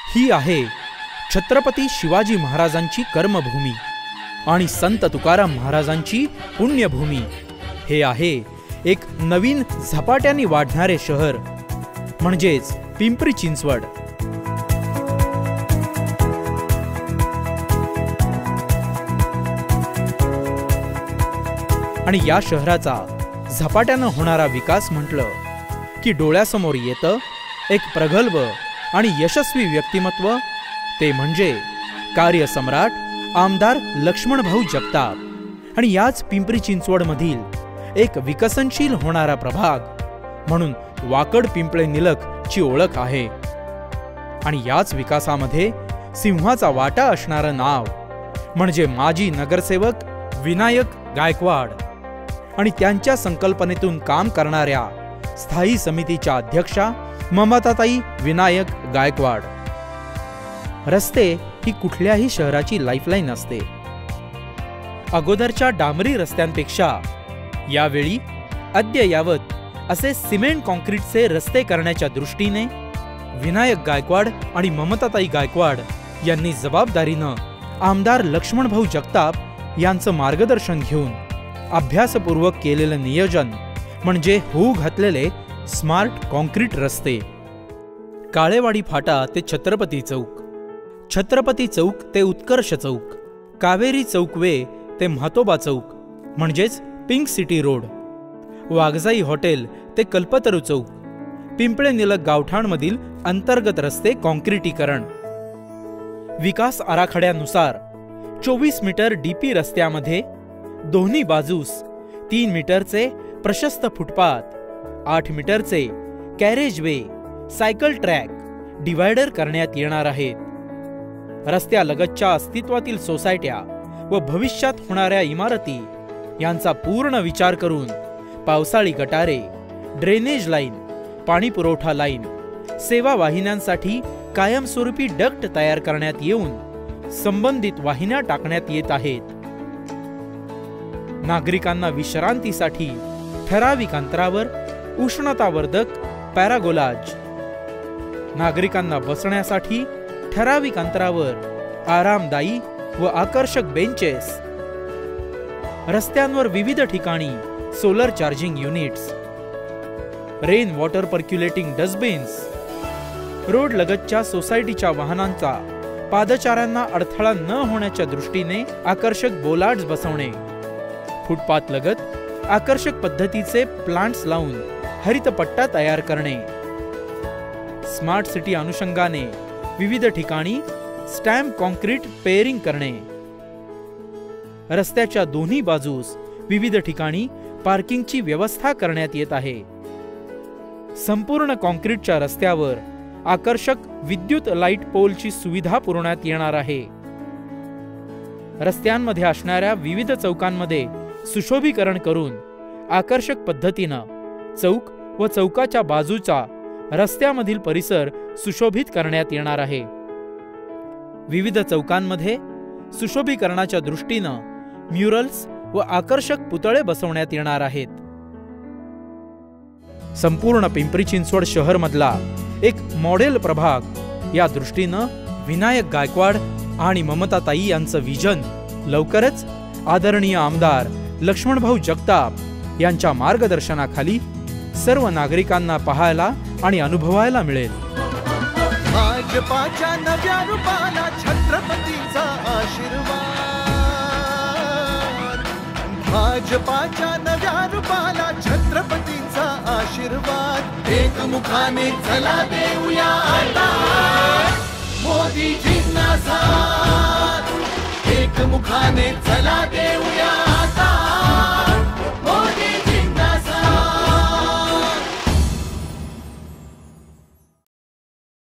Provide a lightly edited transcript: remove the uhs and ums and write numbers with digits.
ही आहे छत्रपती शिवाजी महाराजांची कर्मभूमी आणि संत तुकाराम महाराजांची पुण्यभूमी। हे आहे एक नवीन झपाट्याने वाढणारे शहर म्हणजेच पिंपरी चिंचवड। आणि या शहराचा झपाट्यानं होणारा विकास म्हटलं की डोळ्यासमोर येतं एक प्रगल्भ आणि यशस्वी व्यक्तिमत्व, ते म्हणजे कार्यसम्राट आमदार लक्ष्मणभाऊ जगताप। आणि याच पिंपरी चिंचवड मधील एक विकसनशील होणारा प्रभाग म्हणून वाकड पिंपळे निलख ची ओळख आहे। आणि याच विकासामध्ये सिंहाचा वाटा असणारं नाव म्हणजे माजी नगरसेवक विनायक गायकवाड आणि त्यांच्या संकल्पनेतून काम करणाऱ्या स्थायी समितीच्या अध्यक्षा ममताताई विनायक गायकवाड। रस्ते ही कुठल्याही शहराची लाईफलाईन असते। अगोदरच्या डांबरी रस्त्यांपेक्षा यावेळी अद्ययावत असे सिमेंट कॉन्क्रीटचे रस्ते करण्याच्या दृष्टीने विनायक गायकवाड आणि ममताताई गायकवाड यांनी जबाबदारीनं आमदार लक्ष्मणभाऊ जगताप यांचं मार्गदर्शन घेऊन अभ्यासपूर्वक केलेलं नियोजन म्हणजे होऊ घातलेले स्मार्ट कॉन्क्रीट रस्ते। काळेवाडी फाटा ते छत्रपती चौक, छत्रपती चौक ते उत्कर्ष चौक, कावेरी चौक वे ते म्हातोबा चौक म्हणजेच pink city road, Waghjai hotel ते कल्पतरू चौक, पिंपळे निलख गावठाणमधील अंतर्गत रस्ते कॉन्क्रीटीकरण। विकास आराखड्यानुसार 24 मीटर डीपी रस्त्यामध्ये दोन्ही बाजूस 3 मीटरचे प्रशस्त फुटपाथ, 8 मीटरचे कॅरेज वे, सायकल ट्रॅक, डिवायडर करण्यात येणार आहेत। रस्त्यालगतच्या अस्तित्वातील सोसायट्या व भविष्यात होणाऱ्या इमारती यांचा पूर्ण विचार करून पावसाळी गटारे, ड्रेनेज लाईन, पाणी पुरवठा लाईन, सेवा वाहिन्यांसाठी कायमस्वरूपी डक्ट तयार करण्यात येऊन संबंधित वाहिन्या टाकण्यात येत आहेत। नागरिकांना विश्रांतीसाठी ठराविक अंतरावर उष्णतावर्धक पॅरागोलाज, नागरिकांना बसण्यासाठी ठराविक अंतरावर आरामदायी व आकर्षक बेंचेस, रस्त्यांवर विविध ठिकाणी solar charging units, rain water percolating dustbins, road लगतच्या सोसायटीच्या वाहनांचा पादचाऱ्यांना अडथळा न होण्याच्या दृष्टीने आकर्षक बोलार्ड्स बसवणे, फुटपाथ लगत आकर्षक पद्धतीचे प्लांट्स लावून हरितपट्टा तयार करणे, स्मार्ट सिटी अनुषंगाने विविध ठिकाणी स्टॅम्प कॉन्क्रीट पेअरिंग करणे, रस्त्याच्या दोन्ही बाजूस विविध ठिकाणी पार्किंगची व्यवस्था करण्यात येत आहे। संपूर्ण कॉन्क्रीटच्या रस्त्यावर आकर्षक विद्युत लाईट पोलची सुविधा पुरवण्यात येणार आहे। रस्त्यांमध्ये असणाऱ्या विविध चौकांमध्ये सुशोभीकरण करून आकर्षक पद्धतीनं चौक व चौकाच्या बाजूचा रस्त्यामधील परिसर सुशोभित करण्यात येणार आहे। विविध चौकांमध्ये सुशोभीकरणाच्या दृष्टीनं म्युरल्स व आकर्षक पुतळे बसवण्यात येणार आहेत। संपूर्ण पिंपरी चिंचवड शहर मधला एक मॉडेल प्रभाग या दृष्टीनं विनायक गायकवाड आणि ममताताई यांचं विजन लवकरच आदरणीय आमदार लक्ष्मणभाऊ जगताप यांच्या मार्गदर्शनाखाली सर्व नागरिकांना पाहायला आणि अनुभवायला मिळेल। भाजपाच्या नव्या रूपाला छत्रपतीचा आशीर्वाद, भाजपाच्या नव्या रूपाला छत्रपतीचा आशीर्वाद। एकमुखाने चला देऊया आता मोदीजींना साथ, एकमुखाने चला देऊया